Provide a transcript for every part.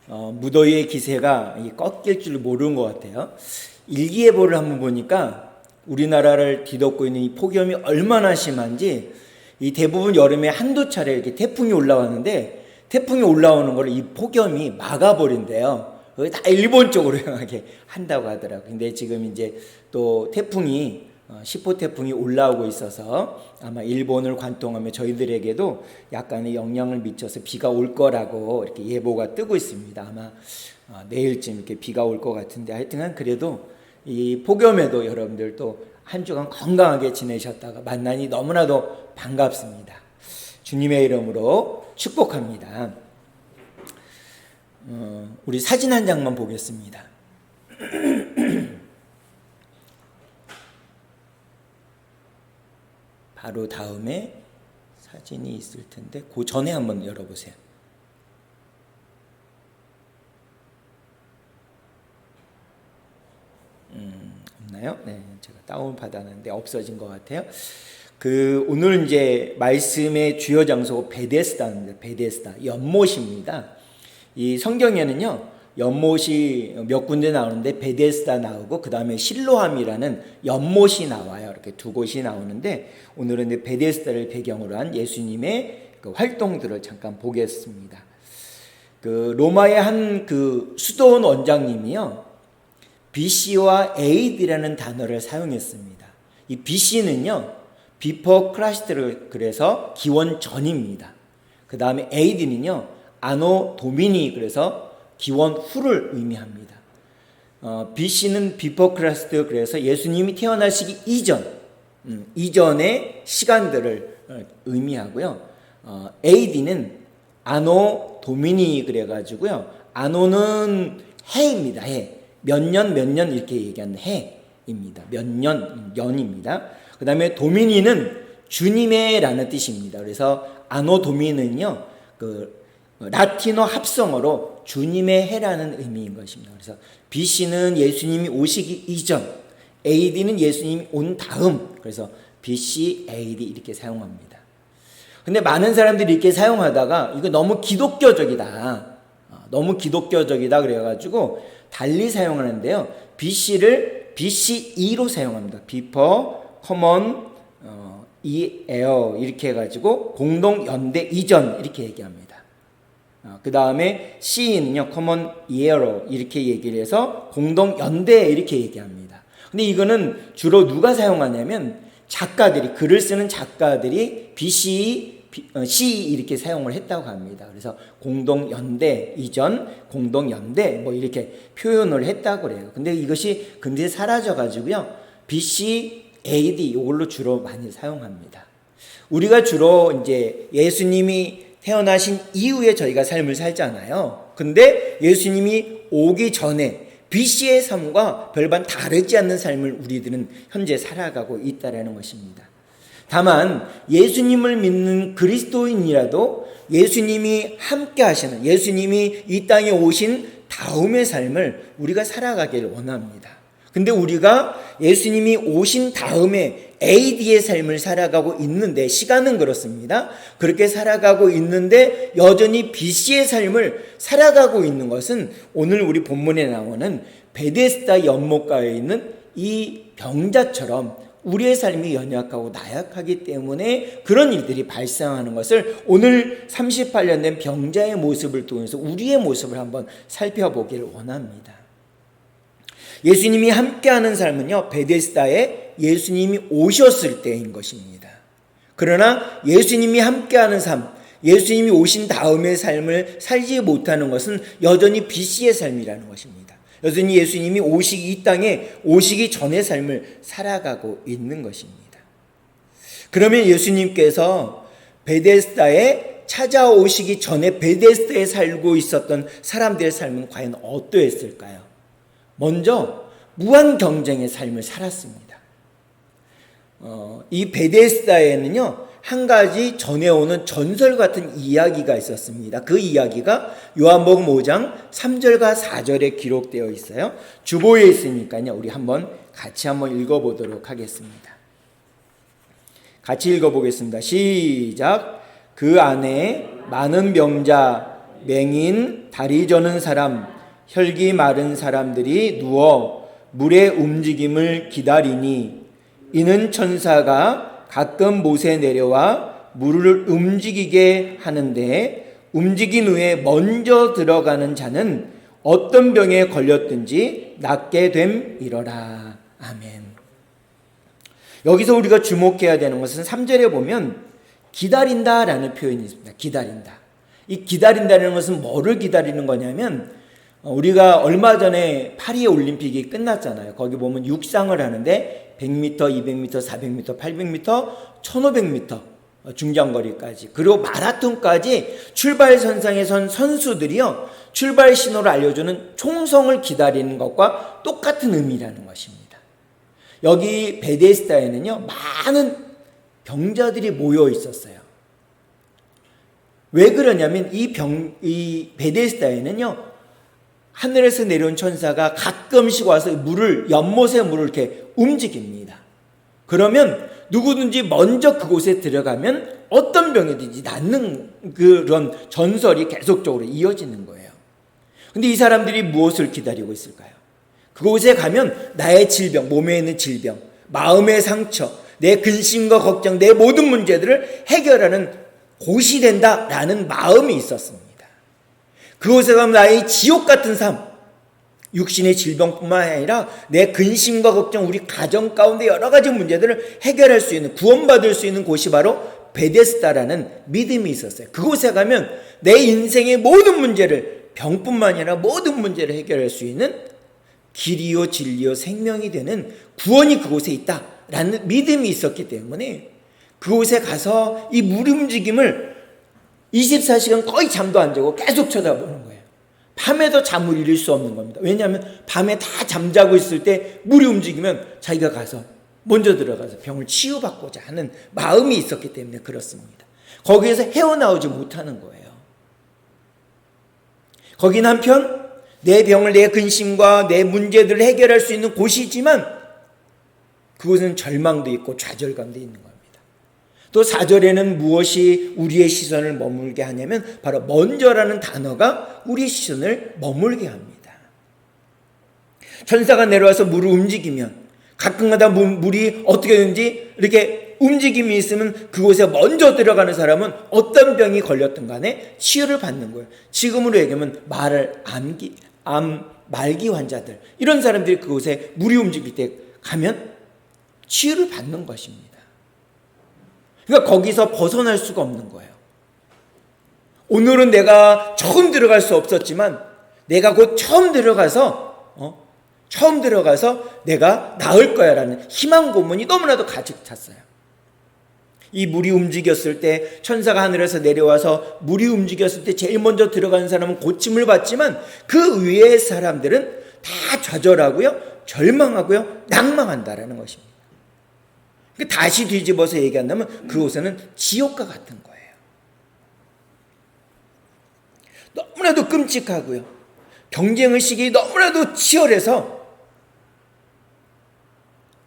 무더위의 기세가 꺾일 줄 모르는 것 같아요. 일기예보를 한번 보니까 우리나라를 뒤덮고 있는 이 폭염이 얼마나 심한지, 이 대부분 여름에 한두 차례 이렇게 태풍이 올라왔는데 태풍이 올라오는 걸 이 폭염이 막아버린대요. 그게 다 일본 쪽으로 향하게 한다고 하더라고요. 근데 지금 이제 또 태풍이 10호 태풍이 올라오고 있어서 아마 일본을 관통하며 저희들에게도 약간의 영향을 미쳐서 비가 올 거라고 이렇게 예보가 뜨고 있습니다. 아마 내일쯤 이렇게 비가 올 것 같은데, 하여튼 그래도 이 폭염에도 여러분들 또 한 주간 건강하게 지내셨다가 만나니 너무나도 반갑습니다. 주님의 이름으로 축복합니다. 우리 사진 한 장만 보겠습니다. 바로 다음에 사진이 있을 텐데 그 전에 한번 열어보세요. 없나요? 네, 제가 다운 받았는데 없어진 것 같아요. 오늘 이제 말씀의 주요 장소가 베데스다입니다. 베데스다, 연못입니다. 이 성경에는요, 연못이 몇 군데 나오는데 베데스다 나오고 그 다음에 실로암이라는 연못이 나와요. 이렇게 두 곳이 나오는데 오늘은 베데스다를 배경으로 한 예수님의 그 활동들을 잠깐 보겠습니다. 로마의 한 수도원 원장님이요, BC와 AD라는 단어를 사용했습니다. 이 BC는요, 비포 크라이스트를 그래서 기원 전입니다. 그 다음에 AD는요, 아노 도미니, 그래서 기원 후를 의미합니다. BC는 비포 크라이스트, 그래서 예수님이 태어나시기 이전의 시간들을 의미하고요. AD는 아노 도미니 그래가지고요, 아노는 해입니다. 해. 몇 년 이렇게 얘기하는 해입니다. 몇 년입니다. 그 다음에 도미니는 주님의 라는 뜻입니다. 그래서 아노 도미니는요, 라틴어 합성어로 주님의 해라는 의미인 것입니다. 그래서 BC는 예수님이 오시기 이전, AD는 예수님이 온 다음, 그래서 BC, AD 이렇게 사용합니다. 근데 많은 사람들이 이렇게 사용하다가 이거 너무 기독교적이다, 그래가지고 달리 사용하는데요, BC를 BCE로 사용합니다. Before, Common, Era 이렇게 해가지고 공동 연대 이전 이렇게 얘기합니다. 그 다음에 C는요, Common Era 이렇게 얘기를 해서 공동 연대 이렇게 얘기합니다. 근데 이거는 주로 누가 사용하냐면 작가들이, 글을 쓰는 작가들이 BC, C 이렇게 사용을 했다고 합니다. 그래서 공동연대 이전, 공동연대 뭐 이렇게 표현을 했다고 그래요. 근데 이것이 근대에 사라져가지고요, BC, AD 이걸로 주로 많이 사용합니다. 우리가 주로 이제 예수님이 태어나신 이후에 저희가 삶을 살잖아요. 근데 예수님이 오기 전에 BC의 삶과 별반 다르지 않는 삶을 우리들은 현재 살아가고 있다라는 것입니다. 다만 예수님을 믿는 그리스도인이라도 예수님이 함께 하시는, 예수님이 이 땅에 오신 다음의 삶을 우리가 살아가기를 원합니다. 근데 우리가 예수님이 오신 다음에 AD의 삶을 살아가고 있는데, 시간은 그렇습니다. 그렇게 살아가고 있는데 여전히 BC의 삶을 살아가고 있는 것은 오늘 우리 본문에 나오는 베데스다 연못가에 있는 이 병자처럼 우리의 삶이 연약하고 나약하기 때문에 그런 일들이 발생하는 것을 오늘 38년 된 병자의 모습을 통해서 우리의 모습을 한번 살펴보기를 원합니다. 예수님이 함께하는 삶은요, 베데스다에 예수님이 오셨을 때인 것입니다. 그러나 예수님이 함께하는 삶, 예수님이 오신 다음의 삶을 살지 못하는 것은 여전히 BC의 삶이라는 것입니다. 여전히 예수님이 이 땅에 오시기 전의 삶을 살아가고 있는 것입니다. 그러면 예수님께서 베데스다에 찾아오시기 전에 베데스다에 살고 있었던 사람들의 삶은 과연 어떠했을까요? 먼저 무한 경쟁의 삶을 살았습니다. 이 베데스다에는요, 한 가지 전해오는 전설 같은 이야기가 있었습니다. 그 이야기가 요한복음 5장 3절과 4절에 기록되어 있어요. 주보에 있으니까요, 우리 같이 한번 읽어보도록 하겠습니다. 같이 읽어보겠습니다. 시작. 그 안에 많은 병자 맹인, 다리 저는 사람, 혈기 마른 사람들이 누워 물의 움직임을 기다리니 이는 천사가 가끔 못에 내려와 물을 움직이게 하는데 움직인 후에 먼저 들어가는 자는 어떤 병에 걸렸든지 낫게 됨이러라. 아멘. 여기서 우리가 주목해야 되는 것은 3절에 보면 기다린다라는 표현이 있습니다. 기다린다. 이 기다린다는 것은 뭐를 기다리는 거냐면 우리가 얼마 전에 파리 올림픽이 끝났잖아요. 거기 보면 육상을 하는데 100m, 200m, 400m, 800m, 1500m 중장거리까지 그리고 마라톤까지 출발선상에 선 선수들이요. 출발 신호를 알려주는 총성을 기다리는 것과 똑같은 의미라는 것입니다. 여기 베데스다에는요. 많은 병자들이 모여 있었어요. 왜 그러냐면 이 베데스다에는요. 하늘에서 내려온 천사가 가끔씩 와서 연못의 물을 이렇게 움직입니다. 그러면 누구든지 먼저 그곳에 들어가면 어떤 병이든지 낫는 그런 전설이 계속적으로 이어지는 거예요. 근데 이 사람들이 무엇을 기다리고 있을까요? 그곳에 가면 나의 질병, 몸에 있는 질병, 마음의 상처, 내 근심과 걱정, 내 모든 문제들을 해결하는 곳이 된다라는 마음이 있었습니다. 그곳에 가면 나의 지옥 같은 삶, 육신의 질병뿐만 아니라 내 근심과 걱정, 우리 가정 가운데 여러 가지 문제들을 해결할 수 있는, 구원받을 수 있는 곳이 바로 베데스다라는 믿음이 있었어요. 그곳에 가면 내 인생의 모든 문제를, 병뿐만 아니라 모든 문제를 해결할 수 있는 길이요 진리요 생명이 되는 구원이 그곳에 있다라는 믿음이 있었기 때문에 그곳에 가서 이 물 움직임을 24시간 거의 잠도 안 자고 계속 쳐다보는 거예요. 밤에도 잠을 이룰 수 없는 겁니다. 왜냐하면 밤에 다 잠자고 있을 때 물이 움직이면 자기가 가서 먼저 들어가서 병을 치유받고자 하는 마음이 있었기 때문에 그렇습니다. 거기에서 헤어나오지 못하는 거예요. 거긴 한편 내 병을, 내 근심과 내 문제들을 해결할 수 있는 곳이지만 그곳은 절망도 있고 좌절감도 있는 겁니다. 또 4절에는 무엇이 우리의 시선을 머물게 하냐면 바로 먼저라는 단어가 우리의 시선을 머물게 합니다. 천사가 내려와서 물을 움직이면 가끔가다 물이 어떻게든지 이렇게 움직임이 있으면 그곳에 먼저 들어가는 사람은 어떤 병이 걸렸든 간에 치유를 받는 거예요. 지금으로 얘기하면 말기 환자들, 이런 사람들이 그곳에 물이 움직일 때 가면 치유를 받는 것입니다. 그러니까 거기서 벗어날 수가 없는 거예요. 오늘은 내가 처음 들어갈 수 없었지만 내가 곧 처음 들어가서 내가 나을 거야라는 희망 고문이 너무나도 가득 찼어요. 이 물이 움직였을 때, 천사가 하늘에서 내려와서 물이 움직였을 때 제일 먼저 들어가는 사람은 고침을 받지만 그 위의 사람들은 다 좌절하고요, 절망하고요, 낭망한다라는 것입니다. 다시 뒤집어서 얘기한다면 그곳에는 지옥과 같은 거예요. 너무나도 끔찍하고요, 경쟁의식이 너무나도 치열해서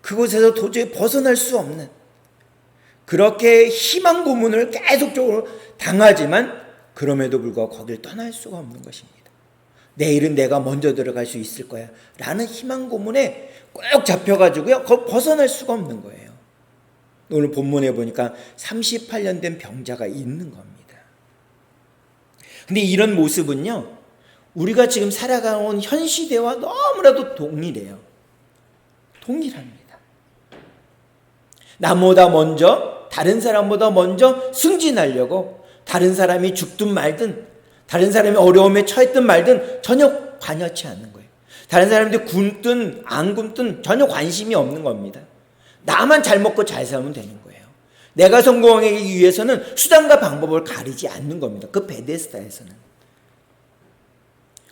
그곳에서 도저히 벗어날 수 없는, 그렇게 희망 고문을 계속적으로 당하지만 그럼에도 불구하고 거길 떠날 수가 없는 것입니다. 내일은 내가 먼저 들어갈 수 있을 거야 라는 희망 고문에 꼭 잡혀가지고요, 거기 벗어날 수가 없는 거예요. 오늘 본문에 보니까 38년 된 병자가 있는 겁니다. 근데 이런 모습은요, 우리가 지금 살아가는 현 시대와 너무나도 동일해요. 동일합니다. 나보다 먼저, 다른 사람보다 먼저 승진하려고 다른 사람이 죽든 말든, 다른 사람이 어려움에 처했든 말든 전혀 관여치 않는 거예요. 다른 사람들이 굶든 안 굶든 전혀 관심이 없는 겁니다. 나만 잘 먹고 잘 살면 되는 거예요. 내가 성공하기 위해서는 수단과 방법을 가리지 않는 겁니다. 그 베데스다에서는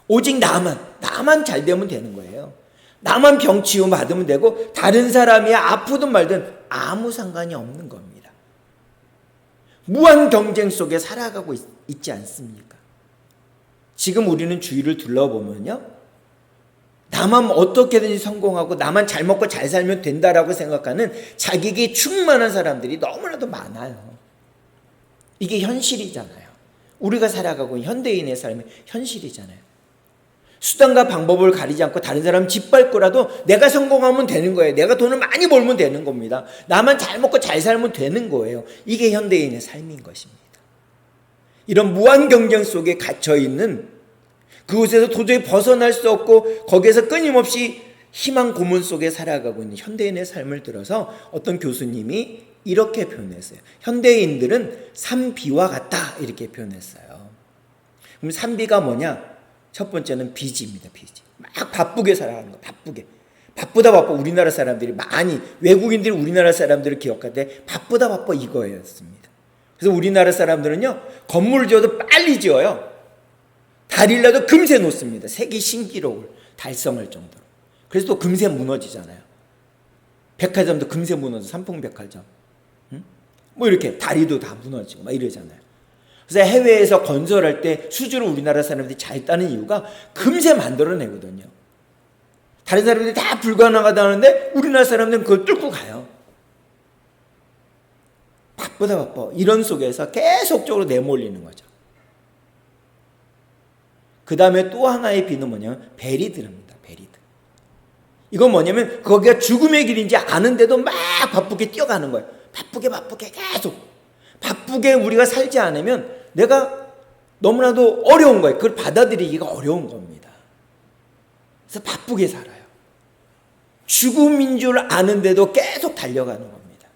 오직 나만 잘 되면 되는 거예요. 나만 병 치유 받으면 되고 다른 사람이 아프든 말든 아무 상관이 없는 겁니다. 무한 경쟁 속에 살아가고 있지 않습니까? 지금 우리는 주위를 둘러보면요, 나만 어떻게든지 성공하고 나만 잘 먹고 잘 살면 된다라고 생각하는 자기에게 충만한 사람들이 너무나도 많아요. 이게 현실이잖아요. 우리가 살아가고 있는 현대인의 삶의 현실이잖아요. 수단과 방법을 가리지 않고 다른 사람 짓밟고라도 내가 성공하면 되는 거예요. 내가 돈을 많이 벌면 되는 겁니다. 나만 잘 먹고 잘 살면 되는 거예요. 이게 현대인의 삶인 것입니다. 이런 무한 경쟁 속에 갇혀있는, 그곳에서 도저히 벗어날 수 없고 거기에서 끊임없이 희망 고문 속에 살아가고 있는 현대인의 삶을 들어서 어떤 교수님이 이렇게 표현했어요. 현대인들은 산비와 같다, 이렇게 표현했어요. 그럼 산비가 뭐냐? 첫 번째는 빚입니다. 빚이. 막 바쁘게 살아가는 거. 바쁘다 바빠. 우리나라 사람들이 많이, 외국인들이 우리나라 사람들을 기억할 때 바쁘다 바빠 이거였습니다. 그래서 우리나라 사람들은요, 건물을 지어도 빨리 지어요. 다리라도 금세 놓습니다. 세계 신기록을 달성할 정도로. 그래서 또 금세 무너지잖아요. 백화점도 금세 무너져. 삼풍백화점. 뭐 이렇게 다리도 다 무너지고 막 이러잖아요. 그래서 해외에서 건설할 때 수주를 우리나라 사람들이 잘 따는 이유가 금세 만들어내거든요. 다른 사람들이 다 불가능하다는데 우리나라 사람들은 그걸 뚫고 가요. 바쁘다 바빠. 이런 속에서 계속적으로 내몰리는 거죠. 그 다음에 또 하나의 비는 뭐냐면 베리드입니다. 베리드. 이건 뭐냐면 거기가 죽음의 길인지 아는데도 막 바쁘게 뛰어가는 거예요. 바쁘게 계속. 바쁘게 우리가 살지 않으면 내가 너무나도 어려운 거예요. 그걸 받아들이기가 어려운 겁니다. 그래서 바쁘게 살아요. 죽음인 줄 아는데도 계속 달려가는 겁니다.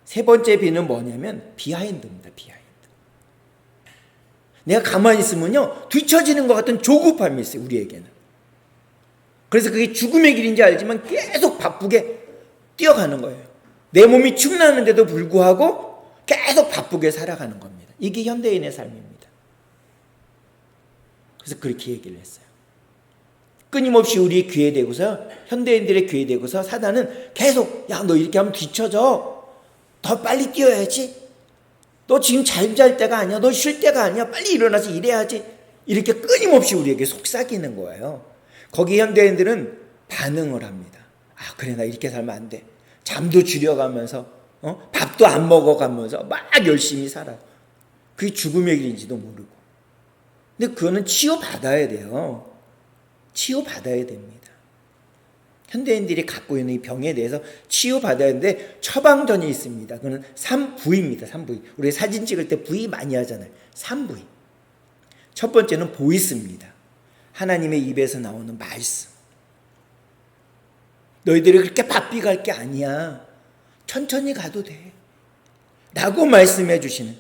세 번째 비는 뭐냐면 비하인드입니다. 비하인드. 내가 가만히 있으면요, 뒤처지는 것 같은 조급함이 있어요. 우리에게는. 그래서 그게 죽음의 길인지 알지만 계속 바쁘게 뛰어가는 거예요. 내 몸이 축나는데도 불구하고 계속 바쁘게 살아가는 겁니다. 이게 현대인의 삶입니다. 그래서 그렇게 얘기를 했어요. 끊임없이 우리 귀에 대고서, 현대인들의 귀에 대고서 사단은 계속, 야, 너 이렇게 하면 뒤쳐져. 더 빨리 뛰어야지. 너 지금 잘 잘 때가 아니야. 너 쉴 때가 아니야. 빨리 일어나서 일해야지. 이렇게 끊임없이 우리에게 속삭이는 거예요. 거기 현대인들은 반응을 합니다. 아, 그래, 나 이렇게 살면 안 돼. 잠도 줄여가면서, 밥도 안 먹어가면서 막 열심히 살아요. 그게 죽음의 길인지도 모르고. 근데 그거는 치유받아야 돼요. 치유받아야 됩니다. 현대인들이 갖고 있는 이 병에 대해서 치유받아야 하는데 처방전이 있습니다. 그거는 3V입니다. 3V. 우리 사진 찍을 때 V 많이 하잖아요. 3V. 첫 번째는 보이스입니다. 하나님의 입에서 나오는 말씀. 너희들이 그렇게 바삐 갈 게 아니야. 천천히 가도 돼. 라고 말씀해 주시는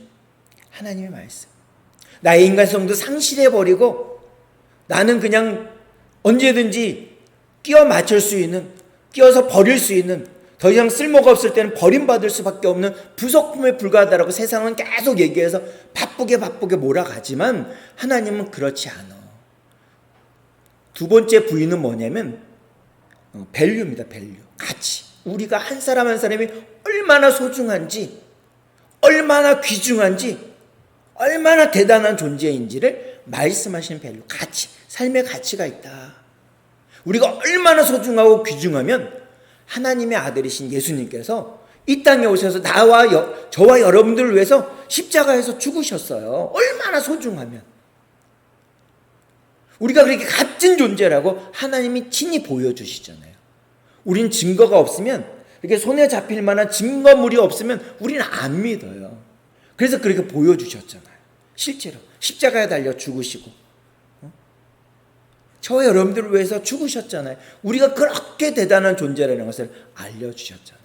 하나님의 말씀. 나의 인간성도 상실해버리고 나는 그냥 언제든지 끼워 맞출 수 있는, 끼워서 버릴 수 있는, 더 이상 쓸모가 없을 때는 버림받을 수밖에 없는 부속품에 불과하다라고 세상은 계속 얘기해서 바쁘게 몰아가지만 하나님은 그렇지 않아. 두 번째 부위는 뭐냐면 밸류입니다. 밸류. 가치. 우리가 한 사람 한 사람이 얼마나 소중한지, 얼마나 귀중한지, 얼마나 대단한 존재인지를 말씀하시는 밸류. 가치. 삶의 가치가 있다. 우리가 얼마나 소중하고 귀중하면 하나님의 아들이신 예수님께서 이 땅에 오셔서 저와 여러분들을 위해서 십자가에서 죽으셨어요. 얼마나 소중하면. 우리가 그렇게 값진 존재라고 하나님이 친히 보여주시잖아요. 우린 증거가 없으면, 이렇게 손에 잡힐 만한 증거물이 없으면 우리는 안 믿어요. 그래서 그렇게 보여주셨잖아요. 실제로 십자가에 달려 죽으시고 저와 여러분들을 위해서 죽으셨잖아요. 우리가 그렇게 대단한 존재라는 것을 알려주셨잖아요.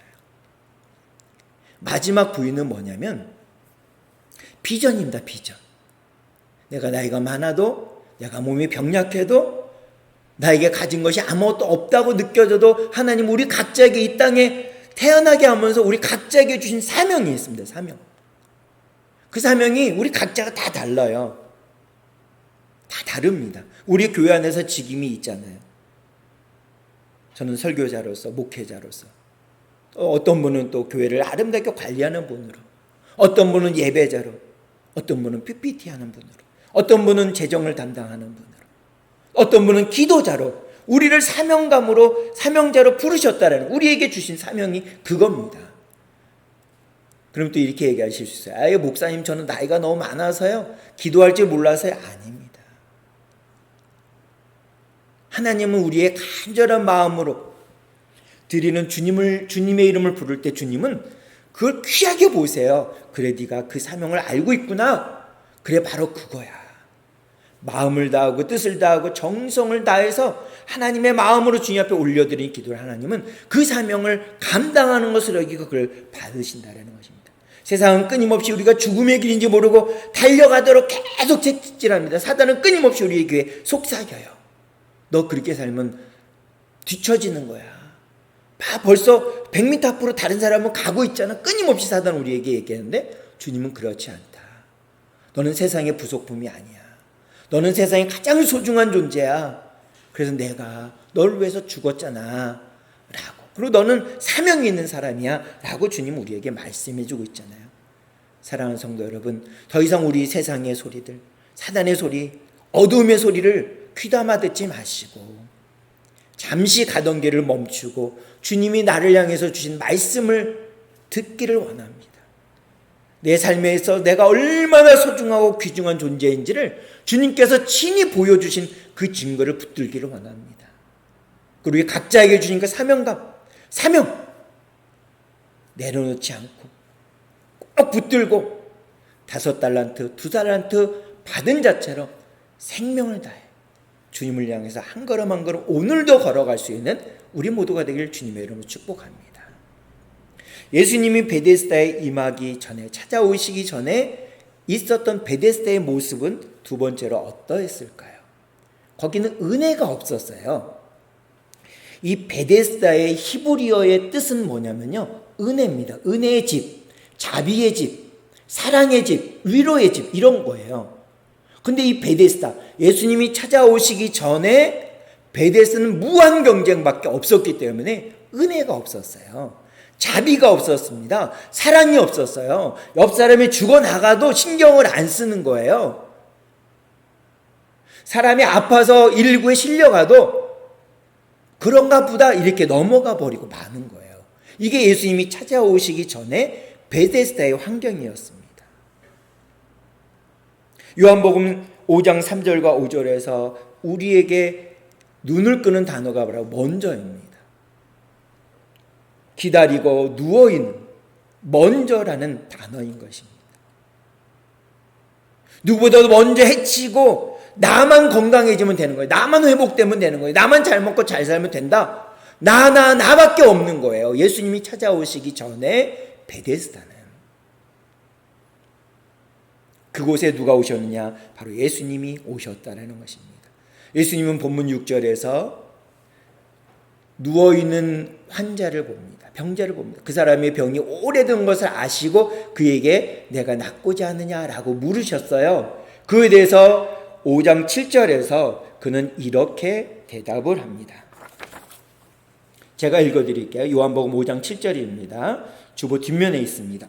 마지막 부위는 뭐냐면 비전입니다. 비전. 내가 나이가 많아도, 내가 몸이 병약해도, 나에게 가진 것이 아무것도 없다고 느껴져도 하나님 우리 각자에게 이 땅에 태어나게 하면서 우리 각자에게 주신 사명이 있습니다. 사명. 그 사명이 우리 각자가 다 달라요. 다 다릅니다. 우리 교회 안에서 직임이 있잖아요. 저는 설교자로서, 목회자로서, 어떤 분은 또 교회를 아름답게 관리하는 분으로, 어떤 분은 예배자로, 어떤 분은 PPT 하는 분으로, 어떤 분은 재정을 담당하는 분으로, 어떤 분은 기도자로, 우리를 사명자로 부르셨다라는, 우리에게 주신 사명이 그겁니다. 그럼 또 이렇게 얘기하실 수 있어요. 아유, 목사님, 저는 나이가 너무 많아서요, 기도할 줄 몰라서요. 아닙니다. 하나님은 우리의 간절한 마음으로 드리는 주님의 이름을 부를 때 주님은 그걸 귀하게 보세요. 그래, 네가 그 사명을 알고 있구나. 그래, 바로 그거야. 마음을 다하고 뜻을 다하고 정성을 다해서 하나님의 마음으로 주님 앞에 올려드린 기도를 하나님은 그 사명을 감당하는 것을 여기고 그걸 받으신다라는 것입니다. 세상은 끊임없이 우리가 죽음의 길인지 모르고 달려가도록 계속 채찍질합니다. 사단은 끊임없이 우리에게 속삭여요. 너 그렇게 살면 뒤처지는 거야. 벌써 100m 앞으로 다른 사람은 가고 있잖아. 끊임없이 사단 우리에게 얘기하는데 주님은 그렇지 않다. 너는 세상의 부속품이 아니야. 너는 세상에 가장 소중한 존재야. 그래서 내가 너를 위해서 죽었잖아 라고. 그리고 너는 사명이 있는 사람이야 라고 주님 우리에게 말씀해 주고 있잖아요. 사랑하는 성도 여러분, 더 이상 우리 세상의 소리들, 사단의 소리, 어두움의 소리를 귀담아 듣지 마시고 잠시 가던 길을 멈추고 주님이 나를 향해서 주신 말씀을 듣기를 원합니다. 내 삶에서 내가 얼마나 소중하고 귀중한 존재인지를 주님께서 친히 보여주신 그 증거를 붙들기를 원합니다. 그리고 각자에게 주신 그 사명 내려놓지 않고 꼭 붙들고 5달란트, 2달란트 받은 자처럼 생명을 다해 주님을 향해서 한 걸음 한 걸음 오늘도 걸어갈 수 있는 우리 모두가 되길 주님의 이름으로 축복합니다. 예수님이 베데스다에 임하기 전에, 찾아오시기 전에 있었던 베데스다의 모습은 두 번째로 어떠했을까요? 거기는 은혜가 없었어요. 이 베데스다의 히브리어의 뜻은 뭐냐면요, 은혜입니다. 은혜의 집, 자비의 집, 사랑의 집, 위로의 집, 이런 거예요. 근데 이 베데스다, 예수님이 찾아오시기 전에 베데스다는 무한 경쟁밖에 없었기 때문에 은혜가 없었어요. 자비가 없었습니다. 사랑이 없었어요. 옆 사람이 죽어나가도 신경을 안 쓰는 거예요. 사람이 아파서 119에 실려가도 그런가 보다 이렇게 넘어가 버리고 마는 거예요. 이게 예수님이 찾아오시기 전에 베데스다의 환경이었습니다. 요한복음 5장 3절과 5절에서 우리에게 눈을 끄는 단어가 바로 먼저입니다. 기다리고 누워있는 먼저라는 단어인 것입니다. 누구보다도 먼저 해치고 나만 건강해지면 되는 거예요. 나만 회복되면 되는 거예요. 나만 잘 먹고 잘 살면 된다. 나밖에 없는 거예요. 예수님이 찾아오시기 전에 베데스다는. 그곳에 누가 오셨느냐? 바로 예수님이 오셨다는 것입니다. 예수님은 본문 6절에서 누워있는 환자를 봅니다. 병자를 봅니다. 그 사람의 병이 오래된 것을 아시고 그에게 내가 낫고자 하느냐라고 물으셨어요. 그에 대해서 5장 7절에서 그는 이렇게 대답을 합니다. 제가 읽어드릴게요. 요한복음 5장 7절입니다. 주보 뒷면에 있습니다.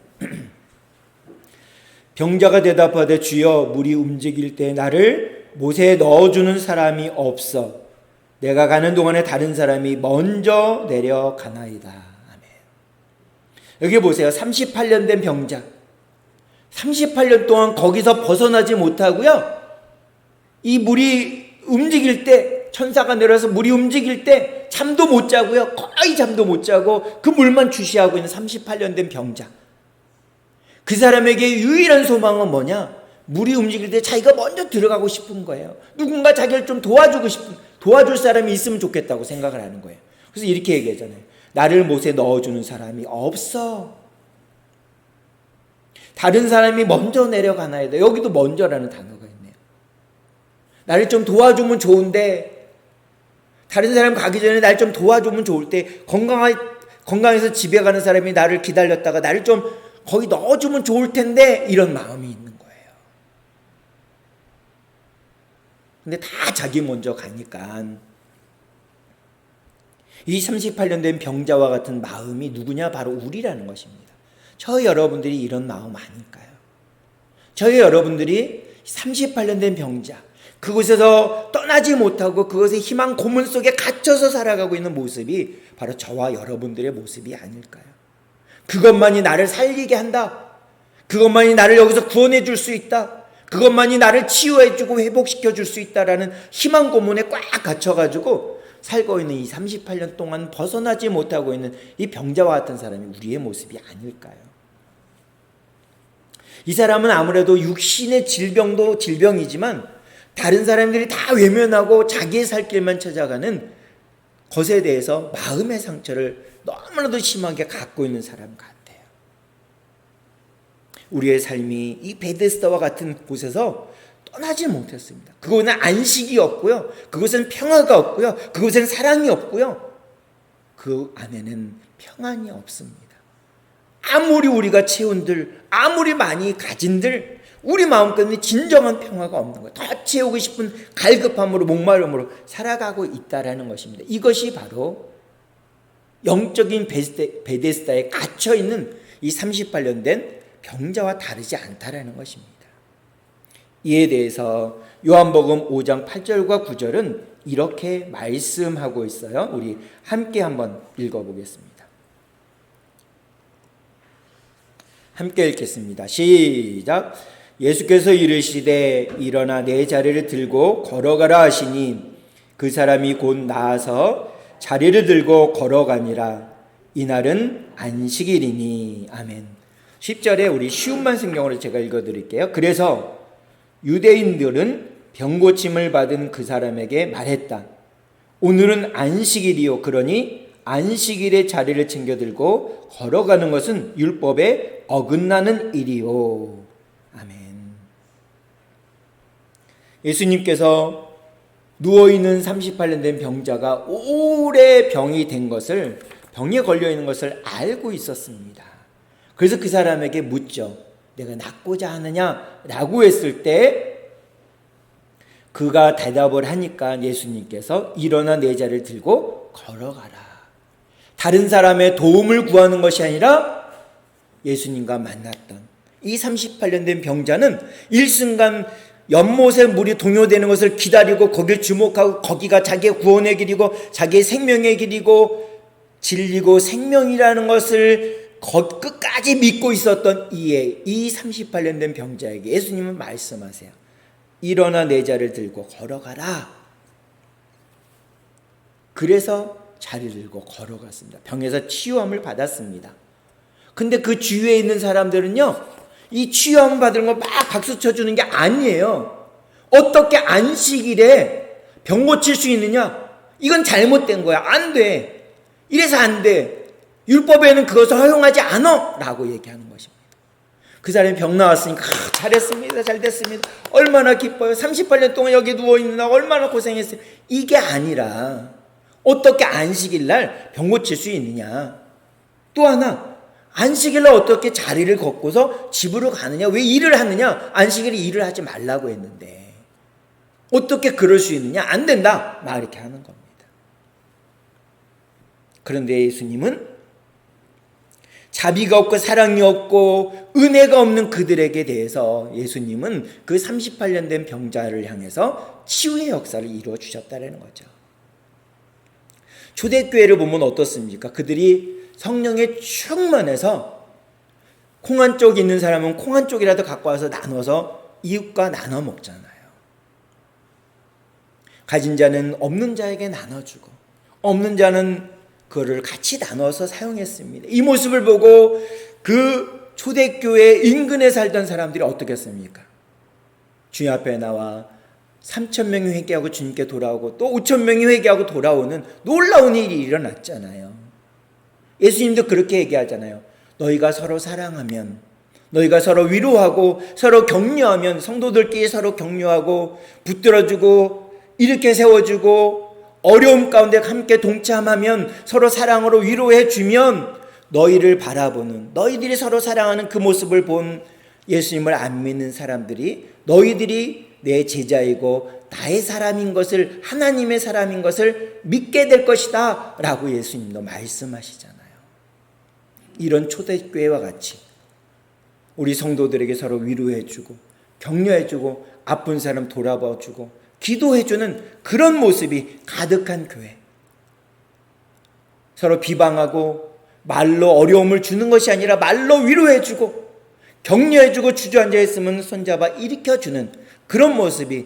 병자가 대답하되 주여, 물이 움직일 때 나를 못에 넣어주는 사람이 없어 내가 가는 동안에 다른 사람이 먼저 내려가나이다. 아멘. 여기 보세요. 38년 된 병자, 38년 동안 거기서 벗어나지 못하고요, 이 물이 움직일 때, 천사가 내려서 물이 움직일 때 잠도 못 자고요, 거의 잠도 못 자고 그 물만 주시하고 있는 38년 된 병자. 그 사람에게 유일한 소망은 뭐냐? 물이 움직일 때 자기가 먼저 들어가고 싶은 거예요. 누군가 자기를 좀 도와줄 사람이 있으면 좋겠다고 생각을 하는 거예요. 그래서 이렇게 얘기하잖아요. 나를 못에 넣어주는 사람이 없어. 다른 사람이 먼저 내려가나야 돼. 여기도 먼저라는 단어가 있네요. 나를 좀 도와주면 좋은데, 다른 사람 가기 전에 날 좀 도와주면 좋을 때, 건강해서 집에 가는 사람이 나를 기다렸다가 나를 좀 거기 넣어주면 좋을 텐데, 이런 마음이 있는 거예요. 근데 다 자기 먼저 가니까 이 38년 된 병자와 같은 마음이 누구냐? 바로 우리라는 것입니다. 저희 여러분들이 이런 마음 아닐까요? 저희 여러분들이 38년 된 병자, 그곳에서 떠나지 못하고 그것의 희망 고문 속에 갇혀서 살아가고 있는 모습이 바로 저와 여러분들의 모습이 아닐까요? 그것만이 나를 살리게 한다. 그것만이 나를 여기서 구원해 줄 수 있다. 그것만이 나를 치유해 주고 회복시켜 줄 수 있다라는 희망 고문에 꽉 갇혀가지고 살고 있는 이 38년 동안 벗어나지 못하고 있는 이 병자와 같은 사람이 우리의 모습이 아닐까요? 이 사람은 아무래도 육신의 질병도 질병이지만 다른 사람들이 다 외면하고 자기의 살 길만 찾아가는 것에 대해서 마음의 상처를 너무나도 심하게 갖고 있는 사람 같아요. 우리의 삶이 이 베데스다와 같은 곳에서 떠나지 못했습니다. 그곳은 안식이 없고요. 그곳은 평화가 없고요. 그곳은 사랑이 없고요. 그 안에는 평안이 없습니다. 아무리 우리가 채운들, 아무리 많이 가진들 우리 마음속에는 진정한 평화가 없는 거예요. 더 채우고 싶은 갈급함으로 목마름으로 살아가고 있다라는 것입니다. 이것이 바로 영적인 베데스다에 갇혀있는 이 38년 된 병자와 다르지 않다라는 것입니다. 이에 대해서 요한복음 5장 8절과 9절은 이렇게 말씀하고 있어요. 우리 함께 한번 읽어보겠습니다. 함께 읽겠습니다. 시작. 예수께서 이르시되 일어나 내 자리를 들고 걸어가라 하시니 그 사람이 곧 나아서 자리를 들고 걸어가니라. 이날은 안식일이니. 아멘. 10절에 우리 쉬움만 성경으로 제가 읽어드릴게요. 그래서 유대인들은 병고침을 받은 그 사람에게 말했다. 오늘은 안식일이요. 그러니 안식일에 자리를 챙겨 들고 걸어가는 것은 율법에 어긋나는 일이요. 아멘. 예수님께서 누워있는 38년 된 병자가 오래 병이 된 것을, 병에 걸려있는 것을 알고 있었습니다. 그래서 그 사람에게 묻죠. 내가 낫고자 하느냐? 라고 했을 때 그가 대답을 하니까 예수님께서 일어나 내 자리를 들고 걸어가라. 다른 사람의 도움을 구하는 것이 아니라 예수님과 만났던 이 38년 된 병자는 일순간 연못에 물이 동요되는 것을 기다리고 거기를 주목하고 거기가 자기의 구원의 길이고 자기의 생명의 길이고 진리고 생명이라는 것을 끝까지 믿고 있었던 이 38년 된 병자에게 예수님은 말씀하세요. 일어나 내 자리를 들고 걸어가라. 그래서 자리를 들고 걸어갔습니다. 병에서 치유함을 받았습니다. 근데 그 주위에 있는 사람들은요, 이 치유함을 받은 거 막 박수 쳐주는 게 아니에요. 어떻게 안식일에 병 고칠 수 있느냐? 이건 잘못된 거야. 안 돼. 이래서 안 돼. 율법에는 그것을 허용하지 않아. 라고 얘기하는 것입니다. 그 사람이 병 나왔으니까 잘했습니다. 잘 됐습니다. 얼마나 기뻐요. 38년 동안 여기 누워있느라 얼마나 고생했어요. 이게 아니라 어떻게 안식일날 병 고칠 수 있느냐. 또 하나, 안식일날 어떻게 자리를 걷고서 집으로 가느냐. 왜 일을 하느냐. 안식일에 일을 하지 말라고 했는데 어떻게 그럴 수 있느냐. 안 된다. 막 이렇게 하는 겁니다. 그런데 예수님은 자비가 없고 사랑이 없고 은혜가 없는 그들에게 대해서 예수님은 그 38년 된 병자를 향해서 치유의 역사를 이루어 주셨다는 거죠. 초대교회를 보면 어떻습니까? 그들이 성령에 충만해서 콩 한 쪽 있는 사람은 콩 한 쪽이라도 갖고 와서 나눠서 이웃과 나눠 먹잖아요. 가진 자는 없는 자에게 나눠주고 없는 자는 그거를 같이 나눠서 사용했습니다. 이 모습을 보고 그 초대교회 인근에 살던 사람들이 어떻게 했습니까? 주님 앞에 나와 3,000명이 회개하고 주님께 돌아오고 또 5,000명이 회개하고 돌아오는 놀라운 일이 일어났잖아요. 예수님도 그렇게 얘기하잖아요. 너희가 서로 사랑하면, 너희가 서로 위로하고 서로 격려하면, 성도들끼리 서로 격려하고 붙들어주고 이렇게 세워주고 어려움 가운데 함께 동참하면 서로 사랑으로 위로해주면 너희를 바라보는, 너희들이 서로 사랑하는 그 모습을 본 예수님을 안 믿는 사람들이 너희들이 내 제자이고 나의 사람인 것을, 하나님의 사람인 것을 믿게 될 것이다 라고 예수님도 말씀하시잖아요. 이런 초대교회와 같이 우리 성도들에게 서로 위로해주고 격려해주고 아픈 사람 돌아봐주고 기도해주는 그런 모습이 가득한 교회. 서로 비방하고 말로 어려움을 주는 것이 아니라 말로 위로해주고 격려해주고 주저앉아 있으면 손잡아 일으켜주는 그런 모습이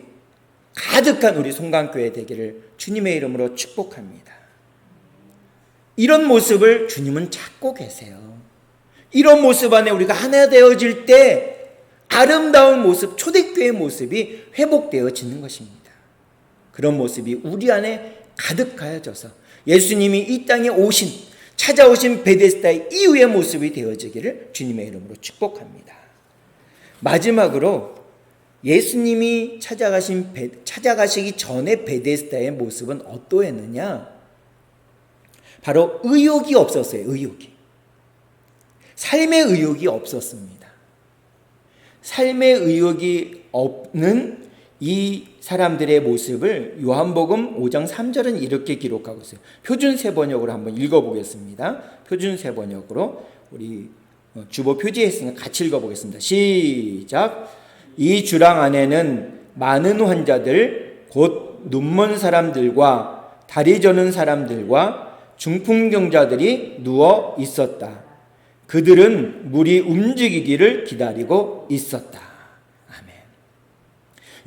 가득한 우리 송강교회 되기를 주님의 이름으로 축복합니다. 이런 모습을 주님은 찾고 계세요. 이런 모습 안에 우리가 하나 되어질 때 아름다운 모습, 초대교회의 모습이 회복되어지는 것입니다. 그런 모습이 우리 안에 가득하여져서 예수님이 이 땅에 찾아오신 베데스다의 이후의 모습이 되어지기를 주님의 이름으로 축복합니다. 마지막으로 예수님이 찾아가시기 전에 베데스다의 모습은 어떠했느냐? 바로 의욕이 없었어요. 삶의 의욕이 없었습니다. 삶의 의욕이 없는 이 사람들의 모습을 요한복음 5장 3절은 이렇게 기록하고 있어요. 표준세 번역으로 한번 읽어보겠습니다. 표준세 번역으로 우리 주보 표지에 있으니까 같이 읽어보겠습니다. 시작. 이 주랑 안에는 많은 환자들 곧 눈먼 사람들과 다리 저는 사람들과 중풍병자들이 누워 있었다. 그들은 물이 움직이기를 기다리고 있었다. 아멘.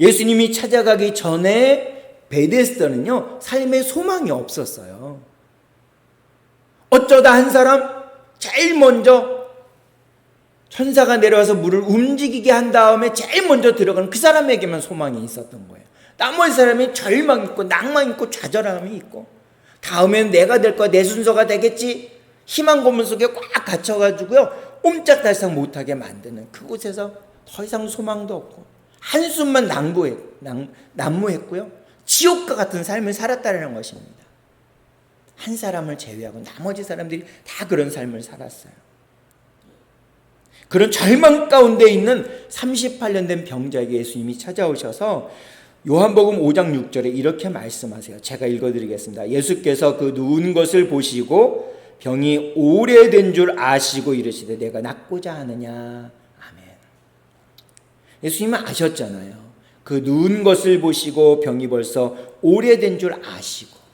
예수님이 찾아가기 전에 베데스다는요, 삶의 소망이 없었어요. 어쩌다 한 사람 제일 먼저 천사가 내려와서 물을 움직이게 한 다음에 제일 먼저 들어가는 그 사람에게만 소망이 있었던 거예요. 나머지 사람이 절망 있고 낭만 있고 좌절함이 있고 다음엔 내가 될 거야, 내 순서가 되겠지, 희망 고문 속에 꽉 갇혀가지고요 옴짝달싹 못하게 만드는 그곳에서 더 이상 소망도 없고 한숨만 난무했고요 지옥과 같은 삶을 살았다는 것입니다. 한 사람을 제외하고 나머지 사람들이 다 그런 삶을 살았어요. 그런 절망 가운데 있는 38년 된 병자에게 예수님이 찾아오셔서 요한복음 5장 6절에 이렇게 말씀하세요. 제가 읽어드리겠습니다. 예수께서 그 누운 것을 보시고 병이 오래된 줄 아시고 이르시되 내가 낫고자 하느냐. 아멘. 예수님은 아셨잖아요. 그 누운 것을 보시고 병이 벌써 오래된 줄 아시고.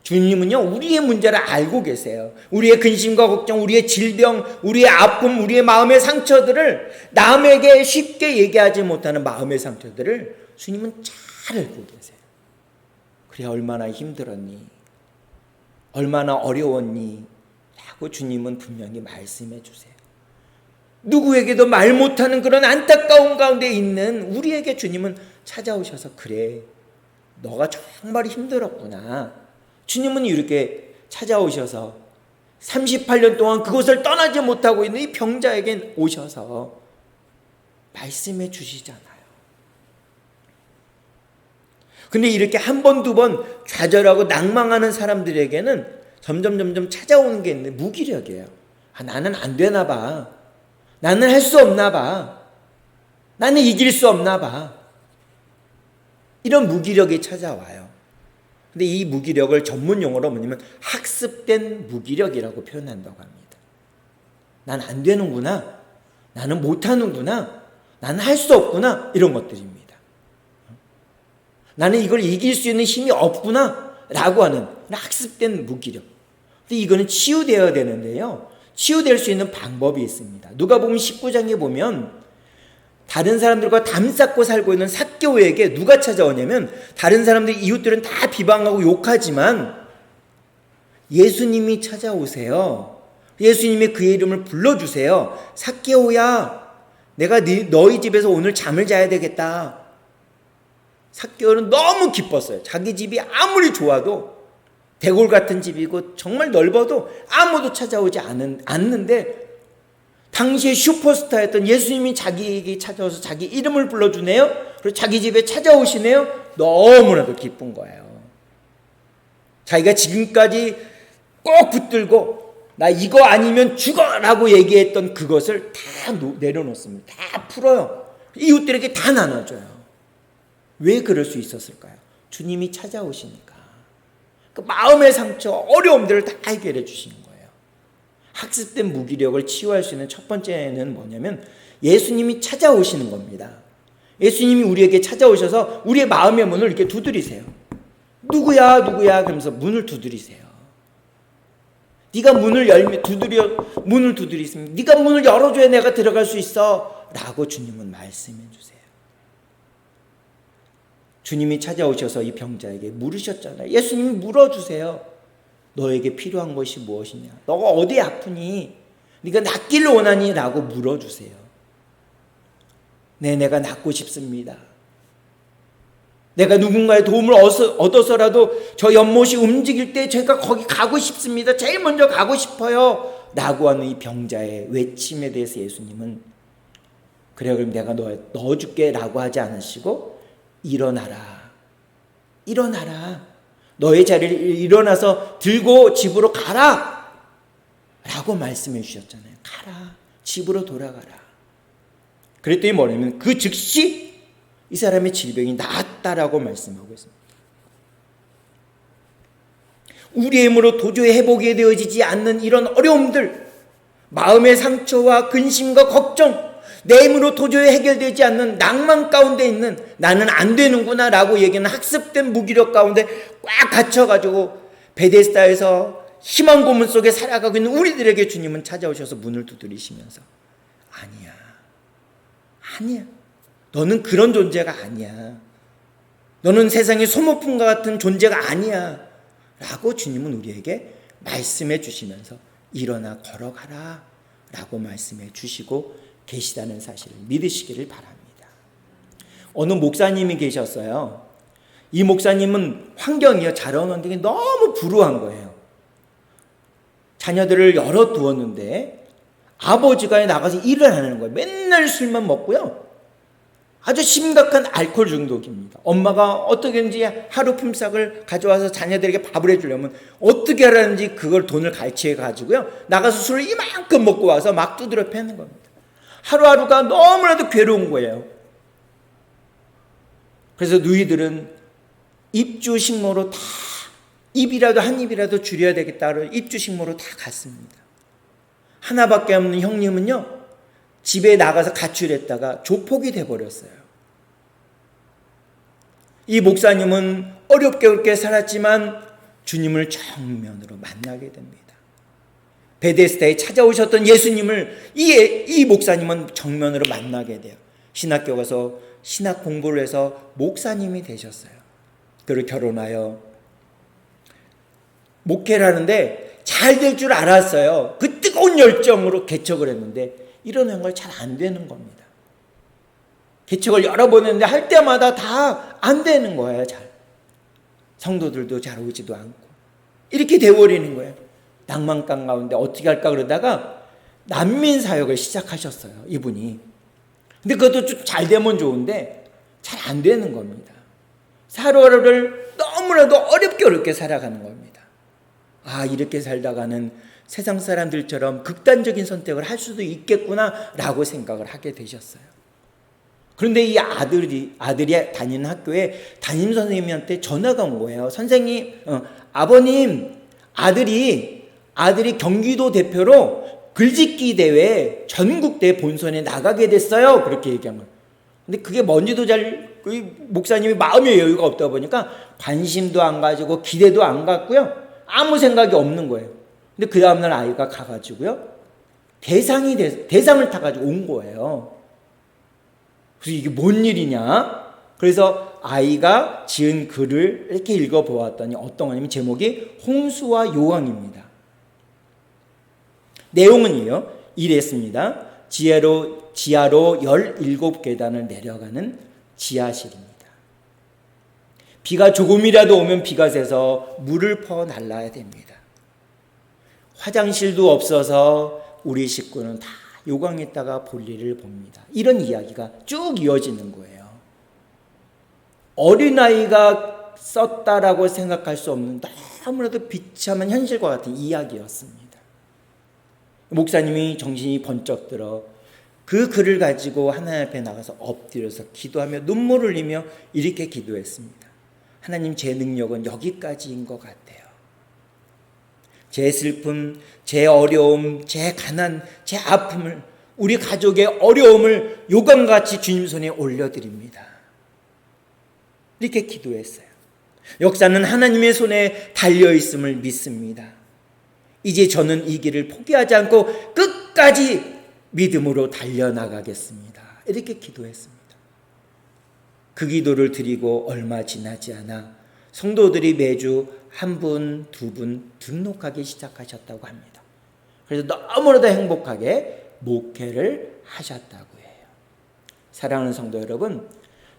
주님은요 우리의 문제를 알고 계세요. 우리의 근심과 걱정, 우리의 질병, 우리의 아픔, 우리의 마음의 상처들을 남에게 쉽게 얘기하지 못하는 마음의 상처들을 주님은 잘 알고 계세요. 그래 얼마나 힘들었니? 얼마나 어려웠니? 라고 주님은 분명히 말씀해 주세요. 누구에게도 말 못하는 그런 안타까운 가운데 있는 우리에게 주님은 찾아오셔서 그래 너가 정말 힘들었구나. 주님은 이렇게 찾아오셔서 38년 동안 그곳을 떠나지 못하고 있는 이 병자에게 오셔서 말씀해 주시잖아요. 근데 이렇게 한 번, 두 번 좌절하고 낭망하는 사람들에게는 점점 찾아오는 게 있는데 무기력이에요. 나는 안 되나 봐. 나는 할 수 없나 봐. 나는 이길 수 없나 봐. 이런 무기력이 찾아와요. 근데 이 무기력을 전문 용어로 뭐냐면 학습된 무기력이라고 표현한다고 합니다. 난 안 되는구나. 나는 못하는구나. 나는 할 수 없구나. 이런 것들입니다. 나는 이걸 이길 수 있는 힘이 없구나. 라고 하는 학습된 무기력. 근데 이거는 치유되어야 되는데요. 치유될 수 있는 방법이 있습니다. 누가복음 19장에 보면 다른 사람들과 담쌓고 살고 있는 삭개오에게 누가 찾아오냐면 다른 사람들 이웃들은 다 비방하고 욕하지만 예수님이 찾아오세요. 예수님이 그의 이름을 불러주세요. 삭개오야 내가 너희 집에서 오늘 잠을 자야 되겠다. 삭개오는 너무 기뻤어요. 자기 집이 아무리 좋아도 대골 같은 집이고 정말 넓어도 아무도 찾아오지 않는데 당시에 슈퍼스타였던 예수님이 자기에게 찾아와서 자기 이름을 불러주네요. 그리고 자기 집에 찾아오시네요. 너무나도 기쁜 거예요. 자기가 지금까지 꼭 붙들고 나 이거 아니면 죽어라고 얘기했던 그것을 다 내려놓습니다. 다 풀어요. 이웃들에게 다 나눠줘요. 왜 그럴 수 있었을까요? 주님이 찾아오시니까. 그 마음의 상처, 어려움들을 다 해결해 주시는 거예요. 학습된 무기력을 치유할 수 있는 첫 번째는 뭐냐면 예수님이 찾아오시는 겁니다. 예수님이 우리에게 찾아오셔서 우리의 마음의 문을 이렇게 두드리세요. 누구야 그러면서 문을 두드리세요. 네가 문을 두드리면 네가 문을 열어줘야 내가 들어갈 수 있어 라고 주님은 말씀해 주세요. 주님이 찾아오셔서 이 병자에게 물으셨잖아요. 예수님이 물어주세요. 너에게 필요한 것이 무엇이냐? 너가 어디 아프니? 네가 낫기를 원하니? 라고 물어주세요. 네, 내가 낫고 싶습니다. 내가 누군가의 도움을 얻어서라도 저 연못이 움직일 때 제가 거기 가고 싶습니다. 제일 먼저 가고 싶어요. 라고 하는 이 병자의 외침에 대해서 예수님은 그래 그럼 내가 넣어줄게 라고 하지 않으시고 일어나라. 너의 자리를 일어나서 들고 집으로 가라. 라고 말씀해 주셨잖아요. 가라. 집으로 돌아가라. 그랬더니 뭐냐면 그 즉시 이 사람의 질병이 나았다라고 말씀하고 있습니다. 우리의 힘으로 도저히 회복이 되어지지 않는 이런 어려움들, 마음의 상처와 근심과 걱정, 내 힘으로 도저히 해결되지 않는 낭만 가운데 있는 나는 안 되는구나 라고 얘기하는 학습된 무기력 가운데 꽉 갇혀가지고 베데스다에서 희망 고문 속에 살아가고 있는 우리들에게 주님은 찾아오셔서 문을 두드리시면서 아니야. 너는 그런 존재가 아니야. 너는 세상의 소모품과 같은 존재가 아니야. 라고 주님은 우리에게 말씀해 주시면서 일어나 걸어가라. 라고 말씀해 주시고 계시다는 사실을 믿으시기를 바랍니다. 어느 목사님이 계셨어요. 이 목사님은 자라온 환경이 너무 불우한 거예요. 자녀들을 열어두었는데 아버지가 나가서 일을 하는 거예요. 맨날 술만 먹고요. 아주 심각한 알코올 중독입니다. 엄마가 어떻게든지 하루 품삯을 가져와서 자녀들에게 밥을 해주려면 어떻게 하라는지 그걸 돈을 갈취해 가지고요. 나가서 술을 이만큼 먹고 와서 막 두드려 패는 겁니다. 하루하루가 너무나도 괴로운 거예요. 그래서 누이들은 입주식모로 다 한 입이라도 줄여야 되겠다고 입주식모로 다 갔습니다. 하나밖에 없는 형님은요. 집에 나가서 가출했다가 조폭이 돼버렸어요. 이 목사님은 어렵게 살았지만 주님을 정면으로 만나게 됩니다. 베데스다에 찾아오셨던 예수님을 이 목사님은 정면으로 만나게 돼요. 신학교 가서 신학 공부를 해서 목사님이 되셨어요. 그리고 결혼하여 목회를 하는데 잘 될 줄 알았어요. 그 뜨거운 열정으로 개척을 했는데 이런 걸 잘 안 되는 겁니다. 개척을 여러 번 했는데 할 때마다 다 안 되는 거예요. 잘. 성도들도 잘 오지도 않고 이렇게 돼버리는 거예요. 낭만강 가운데 어떻게 할까 그러다가 난민 사역을 시작하셨어요. 이분이. 근데 그것도 좀 잘 되면 좋은데 잘 안 되는 겁니다. 하루하루를 너무나도 어렵게 살아가는 겁니다. 이렇게 살다가는 세상 사람들처럼 극단적인 선택을 할 수도 있겠구나 라고 생각을 하게 되셨어요. 그런데 이 아들이 다니는 학교에 담임선생님한테 전화가 온 거예요. 선생님, 아버님, 아들이 경기도 대표로 글짓기 대회 전국대 본선에 나가게 됐어요. 그렇게 얘기한 거예요. 근데 그게 뭔지도 목사님이 마음의 여유가 없다 보니까 관심도 안 가지고 기대도 안 갖고요. 아무 생각이 없는 거예요. 근데 그 다음날 아이가 가가지고요. 대상을 타가지고 온 거예요. 그래서 이게 뭔 일이냐? 그래서 아이가 지은 글을 이렇게 읽어보았더니 어떤 거냐면 제목이 홍수와 요강입니다. 내용은요. 이랬습니다. 지하로 17계단을 내려가는 지하실입니다. 비가 조금이라도 오면 비가 새서 물을 퍼 날라야 됩니다. 화장실도 없어서 우리 식구는 다 요강에다가 볼일을 봅니다. 이런 이야기가 쭉 이어지는 거예요. 어린아이가 썼다라고 생각할 수 없는 너무나도 비참한 현실과 같은 이야기였습니다. 목사님이 정신이 번쩍 들어 그 글을 가지고 하나님 앞에 나가서 엎드려서 기도하며 눈물을 흘리며 이렇게 기도했습니다. 하나님, 제 능력은 여기까지인 것 같아요. 제 슬픔, 제 어려움, 제 가난, 제 아픔을, 우리 가족의 어려움을 요강같이 주님 손에 올려드립니다. 이렇게 기도했어요. 역사는 하나님의 손에 달려있음을 믿습니다. 이제 저는 이 길을 포기하지 않고 끝까지 믿음으로 달려나가겠습니다. 이렇게 기도했습니다. 그 기도를 드리고 얼마 지나지 않아 성도들이 매주 한 분, 두 분 등록하기 시작하셨다고 합니다. 그래서 너무나도 행복하게 목회를 하셨다고 해요. 사랑하는 성도 여러분,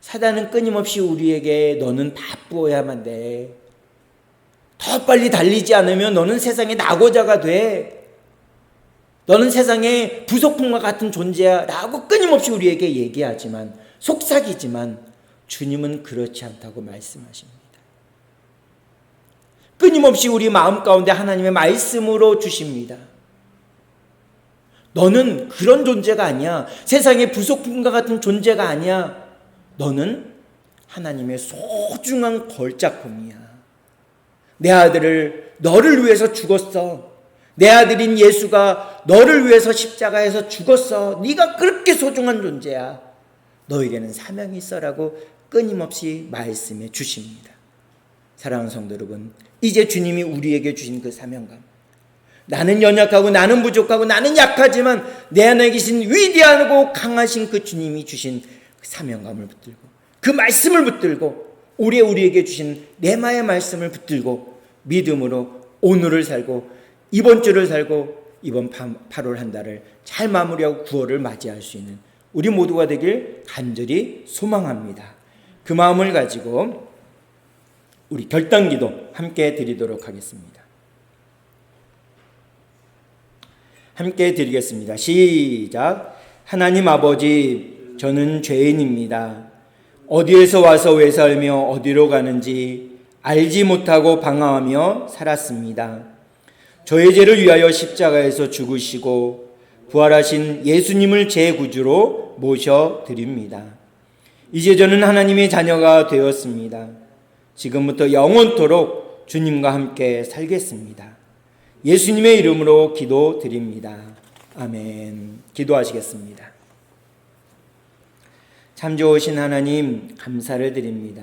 사단은 끊임없이 우리에게 너는 바쁘어야만 돼. 더 빨리 달리지 않으면 너는 세상의 낙오자가 돼. 너는 세상의 부속품과 같은 존재야 라고 끊임없이 우리에게 얘기하지만, 속삭이지만 주님은 그렇지 않다고 말씀하십니다. 끊임없이 우리 마음 가운데 하나님의 말씀으로 주십니다. 너는 그런 존재가 아니야. 세상의 부속품과 같은 존재가 아니야. 너는 하나님의 소중한 걸작품이야. 내 아들을 너를 위해서 죽었어. 내 아들인 예수가 너를 위해서 십자가에서 죽었어. 네가 그렇게 소중한 존재야. 너에게는 사명이 있어라고 끊임없이 말씀해 주십니다. 사랑하는 성도 여러분, 이제 주님이 우리에게 주신 그 사명감, 나는 연약하고 나는 부족하고 나는 약하지만 내 안에 계신 위대하고 강하신 그 주님이 주신 그 사명감을 붙들고, 그 말씀을 붙들고, 우리에게 주신 레마의 말씀을 붙들고 믿음으로 오늘을 살고 이번 주를 살고 이번 8월 한 달을 잘 마무리하고 9월을 맞이할 수 있는 우리 모두가 되길 간절히 소망합니다. 그 마음을 가지고 우리 결단기도 함께 드리도록 하겠습니다. 함께 드리겠습니다. 시작. 하나님 아버지, 저는 죄인입니다. 어디에서 와서 왜 살며 어디로 가는지 알지 못하고 방황하며 살았습니다. 저의 죄를 위하여 십자가에서 죽으시고 부활하신 예수님을 제 구주로 모셔드립니다. 이제 저는 하나님의 자녀가 되었습니다. 지금부터 영원토록 주님과 함께 살겠습니다. 예수님의 이름으로 기도드립니다. 아멘. 기도하시겠습니다. 참 좋으신 하나님, 감사를 드립니다.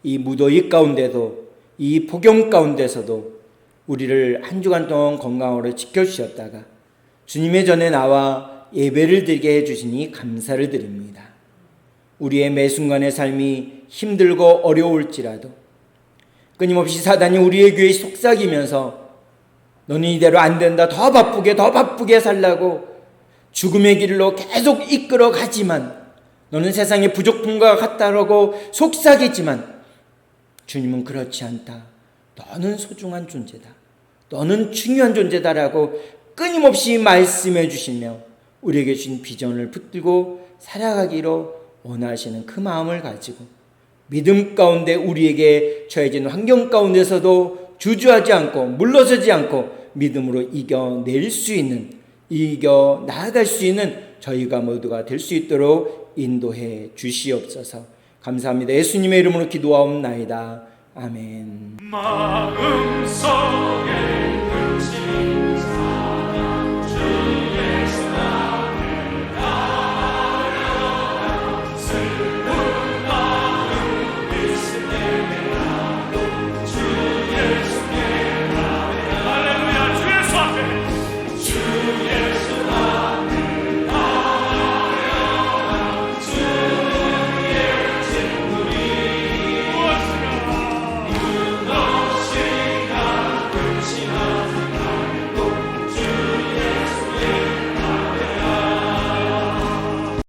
이 무더위 가운데도, 이 폭염 가운데서도 우리를 한 주간 동안 건강으로 지켜주셨다가 주님의 전에 나와 예배를 드리게 해주시니 감사를 드립니다. 우리의 매 순간의 삶이 힘들고 어려울지라도 끊임없이 사단이 우리의 귀에 속삭이면서 너는 이대로 안 된다, 더 바쁘게 살라고 죽음의 길로 계속 이끌어 가지만, 너는 세상의 부족품과 같다라고 속삭이지만 주님은 그렇지 않다. 너는 소중한 존재다. 너는 중요한 존재다라고 끊임없이 말씀해 주시며 우리에게 주신 비전을 붙들고 살아가기로 원하시는 그 마음을 가지고 믿음 가운데 우리에게 처해진 환경 가운데서도 주저하지 않고 물러서지 않고 믿음으로 이겨낼 수 있는, 이겨 나아갈 수 있는 저희가 모두가 될 수 있도록 인도해 주시옵소서. 감사합니다. 예수님의 이름으로 기도하옵나이다. 아멘. 마음속에